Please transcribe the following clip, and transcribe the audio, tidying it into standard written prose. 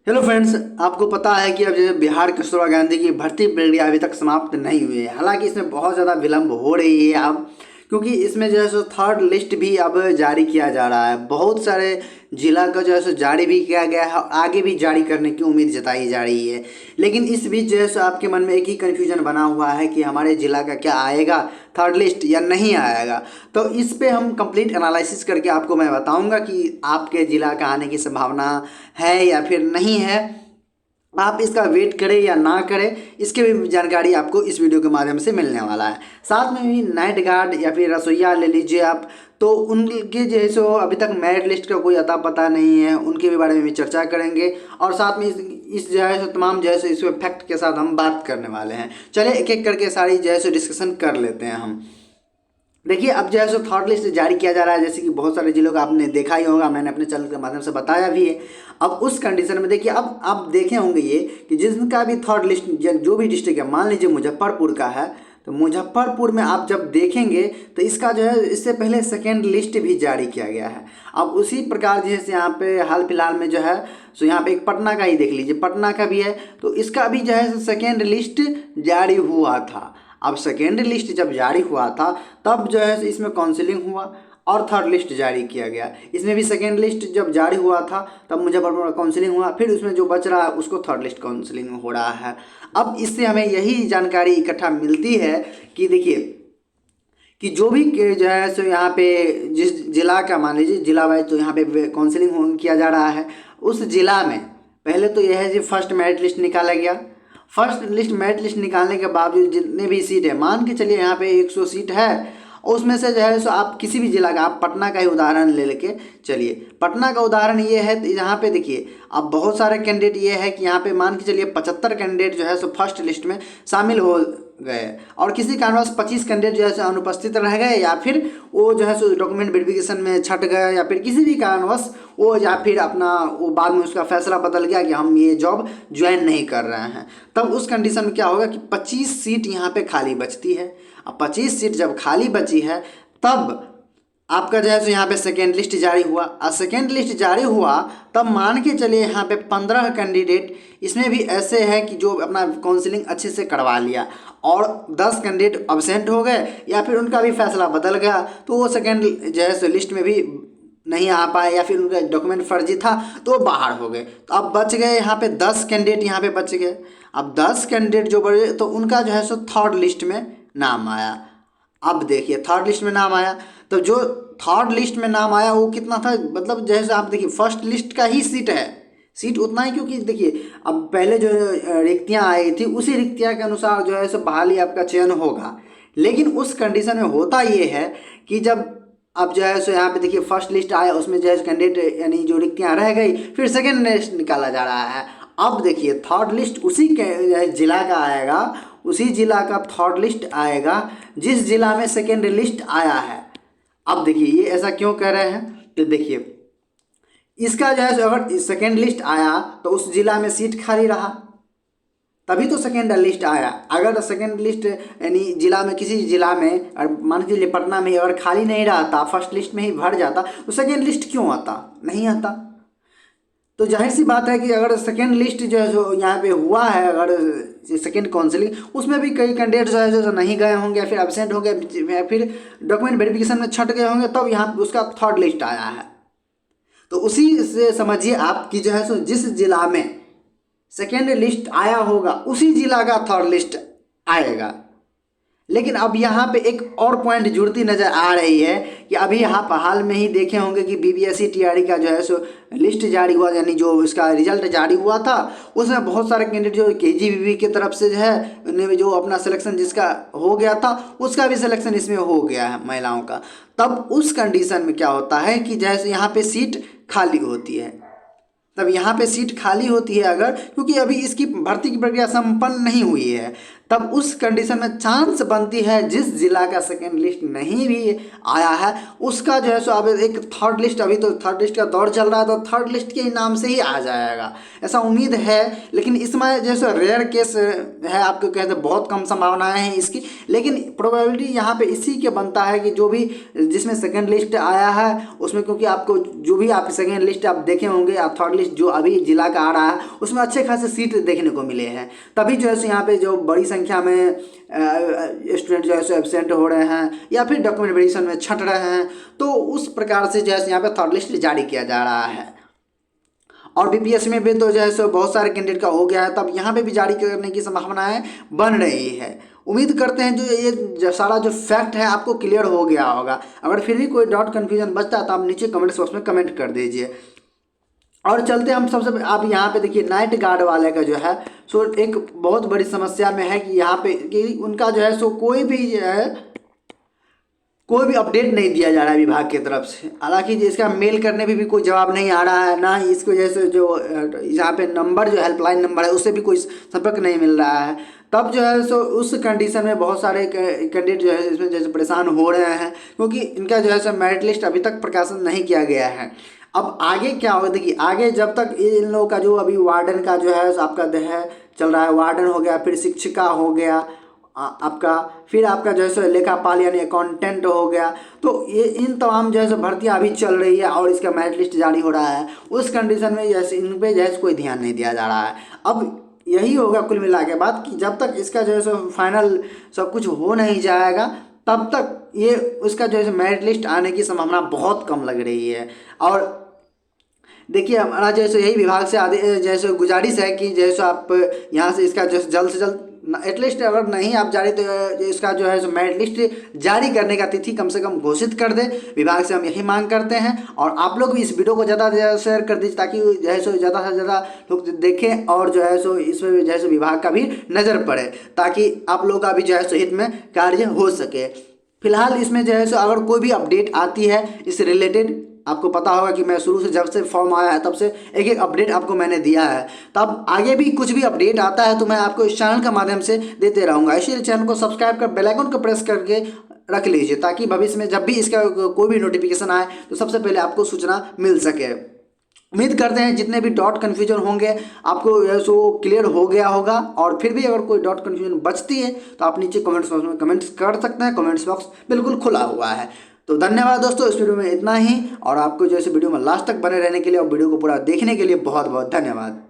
Hello friends, आपको पता है कि अब जैसे बिहार कस्तूरबा गांधी की भर्ती प्रक्रिया अभी तक समाप्त नहीं हुई है। हालांकि इसमें बहुत ज़्यादा विलंब हो रही है अब, क्योंकि इसमें जो है सो थर्ड लिस्ट भी अब जारी किया जा रहा है। बहुत सारे जिला का जो है सो जारी भी किया गया है, आगे भी जारी करने की उम्मीद जताई जा रही है। लेकिन इस बीच जो है सो आपके मन में एक ही कन्फ्यूजन बना हुआ है कि हमारे जिला का क्या आएगा, थर्ड लिस्ट या नहीं आएगा। तो इस पे हम कंप्लीट एनालिसिस करके आपको मैं बताऊंगा कि आपके जिला का आने की संभावना है या फिर नहीं है। आप इसका वेट करें या ना करें, इसके भी जानकारी आपको इस वीडियो के माध्यम से मिलने वाला है। साथ में भी नाइट गार्ड या फिर रसोईया ले लीजिए आप, तो उनके जो सो अभी तक मेरिट लिस्ट का कोई अता पता नहीं है, उनके भी बारे में भी चर्चा करेंगे। और साथ में इस जो है सो तमाम जो है सो इस फैक्ट के साथ हम बात करने वाले हैं। चलिए एक एक करके सारी जो है सो डिस्कशन कर लेते हैं हम। देखिए, अब जो है सो थर्ड लिस्ट जारी किया जा रहा है, जैसे कि बहुत सारे जिलों का आपने देखा ही होगा, मैंने अपने चैनल के माध्यम से बताया भी है। अब उस कंडीशन में देखिए, अब आप देखे होंगे ये कि जिसका भी थर्ड लिस्ट जो भी डिस्ट्रिक्ट है, मान लीजिए मुजफ्फरपुर का है, तो मुजफ्फरपुर में आप जब देखेंगे तो इसका जो है इससे पहले सेकेंड लिस्ट भी जारी किया गया है। अब उसी प्रकार जैसे यहाँ पे हाल फिलहाल में जो है सो यहाँ पे एक पटना का ही देख लीजिए, पटना का भी है, तो इसका भी जो है सेकेंड लिस्ट जारी हुआ था। अब सेकेंड लिस्ट जब जारी हुआ था तब जो है इसमें काउंसलिंग हुआ और थर्ड लिस्ट जारी किया गया। इसमें भी सेकेंड लिस्ट जब जारी हुआ था तब मुजफ्फरपुर काउंसलिंग हुआ, फिर उसमें जो बच रहा है उसको थर्ड लिस्ट काउंसलिंग हो रहा है। अब इससे हमें यही जानकारी इकट्ठा मिलती है कि देखिए कि जो भी जो है सो यहाँ पे जिस जिला का, मान लीजिए जिला वाइज तो यहाँ पे काउंसलिंग किया जा रहा है, उस जिला में पहले तो यह है कि फर्स्ट मेरिट लिस्ट निकाला गया। फर्स्ट लिस्ट मेरिट लिस्ट निकालने के बावजूद जितने भी सीट है, मान के चलिए यहाँ पे 100 सीट है, उसमें से जो है सो आप किसी भी जिला का, आप पटना का ही उदाहरण ले लेके चलिए। पटना का उदाहरण ये है, यहाँ पे देखिए अब बहुत सारे कैंडिडेट ये है कि यहाँ पे मान के चलिए 75 कैंडिडेट जो है सो फर्स्ट लिस्ट में शामिल हो गए, और किसी कारणवश 25 कैंडिडेट जो है सो अनुपस्थित रह गए, या फिर वो जो है सो डॉक्यूमेंट वेरिफिकेशन में छट गए, या फिर किसी भी कारणवश वो, या फिर अपना वो बाद में उसका फैसला बदल गया कि हम ये जॉब ज्वाइन नहीं कर रहे हैं। तब उस कंडीशन में क्या होगा कि 25 सीट यहाँ पे खाली बचती है। अब 25 सीट जब खाली बची है तब आपका जो है सो यहाँ पे सेकेंड लिस्ट जारी हुआ। और सेकेंड लिस्ट जारी हुआ तब मान के चलिए यहाँ पे 15 कैंडिडेट इसमें भी ऐसे हैं कि जो अपना काउंसलिंग अच्छे से करवा लिया, और 10 कैंडिडेट अब्सेंट हो गए या फिर उनका भी फैसला बदल गया, तो वो सेकेंड जो है सो लिस्ट में भी नहीं आ पाए, या फिर उनका डॉक्यूमेंट फर्जी था तो वो बाहर हो गए। तो अब बच गए यहाँ पे 10 कैंडिडेट, यहाँ पे बच गए। अब 10 कैंडिडेट जो बचे तो उनका जो है सो थर्ड लिस्ट में नाम आया। अब देखिए थर्ड लिस्ट में नाम आया, तो जो थर्ड लिस्ट में नाम आया वो कितना था, मतलब जैसे आप देखिए फर्स्ट लिस्ट का ही सीट है, सीट उतना ही, क्योंकि देखिए अब पहले जो रिक्तियाँ आई थी उसी रिक्तियाँ के अनुसार जो है सो बहाली आपका चयन होगा। लेकिन उस कंडीशन में होता ये है कि जब अब जो है सो यहाँ पे देखिए फर्स्ट लिस्ट आया, उसमें जो है कैंडिडेट यानी जो रिक्तियाँ रह गई, फिर सेकेंड लिस्ट निकाला जा रहा है। अब देखिए थर्ड लिस्ट उसी के जिला का आएगा, उसी जिला का थर्ड लिस्ट आएगा जिस जिला में सेकेंड लिस्ट आया है। अब देखिए ये ऐसा क्यों कह रहे हैं, तो देखिए इसका जो है अगर सेकेंड लिस्ट आया तो उस जिला में सीट खाली रहा, तभी तो सेकेंड लिस्ट आया। अगर सेकेंड लिस्ट यानी जिला में, किसी जिला में, और मान के चलिए पटना में अगर खाली नहीं रहता, फर्स्ट लिस्ट में ही भर जाता, तो सेकेंड लिस्ट क्यों आता, नहीं आता। तो जाहिर सी बात है कि अगर सेकेंड लिस्ट जो है जो यहाँ पे हुआ है, अगर सेकेंड काउंसलिंग, उसमें भी कई कैंडिडेट जो है जो नहीं गए होंगे, या फिर एब्सेंट हो गए, या फिर डॉक्यूमेंट वेरिफिकेशन में छट गए होंगे, तब यहाँ उसका थर्ड लिस्ट आया है। तो उसी से समझिए आप कि जो है सो जिस जिला में सेकेंड लिस्ट आया होगा उसी जिला का थर्ड लिस्ट आएगा। लेकिन अब यहाँ पे एक और पॉइंट जुड़ती नज़र आ रही है कि अभी आप हाल में ही देखे होंगे कि बीपीएससी टीआरई का जो है सो लिस्ट जारी हुआ, यानी जो इसका रिजल्ट जारी हुआ था, उसमें बहुत सारे कैंडिडेट जो केजीबीवी की तरफ से जो है उन्हें जो अपना सिलेक्शन जिसका हो गया था उसका भी सिलेक्शन इसमें हो गया है महिलाओं का। तब उस कंडीशन में क्या होता है कि जैसे यहाँ पे सीट खाली होती है, तब यहाँ पे सीट खाली होती है अगर, क्योंकि अभी इसकी भर्ती की प्रक्रिया संपन्न नहीं हुई है, तब उस कंडीशन में चांस बनती है जिस जिला का सेकेंड लिस्ट नहीं भी आया है उसका जो है सो अब एक थर्ड लिस्ट, अभी तो थर्ड लिस्ट का दौर चल रहा है तो थर्ड लिस्ट के नाम से ही आ जाएगा, ऐसा उम्मीद है। लेकिन इसमें जैसे रेयर केस है, आपको कहते हैं बहुत कम संभावनाएं हैं इसकी, लेकिन प्रोबेबिलिटी यहाँ पे इसी के बनता है कि जो भी जिसमें सेकेंड लिस्ट आया है उसमें, क्योंकि आपको जो भी आप सेकेंड लिस्ट आप देखे होंगे या थर्ड लिस्ट जो अभी जिला का आ रहा है उसमें अच्छे खासे सीट देखने को मिले हैं, तभी जो है यहाँ पे जो बड़ी संख्या में स्टूडेंट जो है एब्सेंट हो रहे हैं या फिर डॉक्यूमेंट वेरिफिकेशन में छट रहे हैं, तो उस प्रकार से जो है यहाँ पे थर्ड लिस्ट जारी किया जा रहा है। और बीपीएससी में भी तो जो है सो बहुत सारे कैंडिडेट का हो गया है, तब यहाँ पे भी जारी करने की संभावनाएं बन रही है। उम्मीद करते हैं जो ये सारा जो फैक्ट है आपको क्लियर हो गया होगा। अगर फिर भी कोई डाउट कन्फ्यूजन बचता है तो आप नीचे कमेंट बॉक्स में कमेंट कर दीजिए। और चलते हम सबसे, आप यहाँ पे देखिए नाइट गार्ड वाले का जो है सो एक बहुत बड़ी समस्या में है कि यहाँ पे कि उनका जो है सो कोई भी जो है कोई भी अपडेट नहीं दिया जा रहा है विभाग की तरफ से। हालांकि इसका मेल करने भी कोई जवाब नहीं आ रहा है, ना ही इसको जैसे जो यहाँ पे नंबर जो हेल्पलाइन नंबर है उससे भी कोई संपर्क नहीं मिल रहा है। तब जो है सो उस कंडीशन में बहुत सारे कैंडिडेट जो है इसमें जैसे परेशान हो रहे हैं क्योंकि इनका जो है सो मेरिट लिस्ट अभी तक प्रकाशन नहीं किया गया है। अब आगे क्या होगा, देखिए आगे जब तक इन लोगों का जो अभी वार्डन का जो है आपका है चल रहा है, वार्डन हो गया, फिर शिक्षिका हो गया आपका, फिर आपका जो है सो लेखापाल यानी अकाउंटेंट हो गया, तो ये इन तमाम जो है सो भर्तियाँ अभी चल रही है और इसका मेरिट लिस्ट जारी हो रहा है। उस कंडीशन में जैसे इन पे जैसे कोई ध्यान नहीं दिया जा रहा है। अब यही होगा कुल मिला के बात कि जब तक इसका जो है सो फाइनल सब कुछ हो नहीं जाएगा तब तक ये उसका जो है मेरिट लिस्ट आने की संभावना बहुत कम लग रही है। और देखिए हमारा जैसे यही विभाग से आदि जैसे गुजारिश है कि जैसे आप यहाँ से इसका जैसे जल्द से जल्द एटलीस्ट अगर नहीं आप जारी तो इसका जो है मेरिट लिस्ट जारी करने का तिथि कम से कम घोषित कर दे, विभाग से हम यही मांग करते हैं। और आप लोग भी इस वीडियो को ज़्यादा से ज़्यादा शेयर कर दीजिए ताकि जो है सो ज़्यादा से ज़्यादा लोग देखें और जो है सो इसमें जो है सो विभाग का भी नज़र पड़े ताकि आप लोग का भी जो है सो हित में कार्य हो सके। फिलहाल इसमें जो है सो अगर कोई भी अपडेट आती है इससे रिलेटेड, आपको पता होगा कि मैं शुरू से जब से फॉर्म आया है तब से एक एक अपडेट आपको मैंने दिया है, तब आगे भी कुछ भी अपडेट आता है तो मैं आपको इस चैनल के माध्यम से देते रहूँगा। इसीलिए चैनल को सब्सक्राइब कर बेल आइकन को प्रेस करके रख लीजिए ताकि भविष्य में जब भी इसका कोई भी नोटिफिकेशन आए तो सबसे पहले आपको सूचना मिल सके। उम्मीद करते हैं जितने भी डॉट कन्फ्यूजन होंगे आपको सो क्लियर हो गया होगा। और फिर भी अगर कोई डॉट कन्फ्यूजन बचती है तो आप नीचे कमेंट्स बॉक्स में कमेंट्स कर सकते हैं, कमेंट्स बॉक्स बिल्कुल खुला हुआ है। तो धन्यवाद दोस्तों, इस वीडियो में इतना ही। और आपको जो इस वीडियो में लास्ट तक बने रहने के लिए और वीडियो को पूरा देखने के लिए बहुत बहुत धन्यवाद।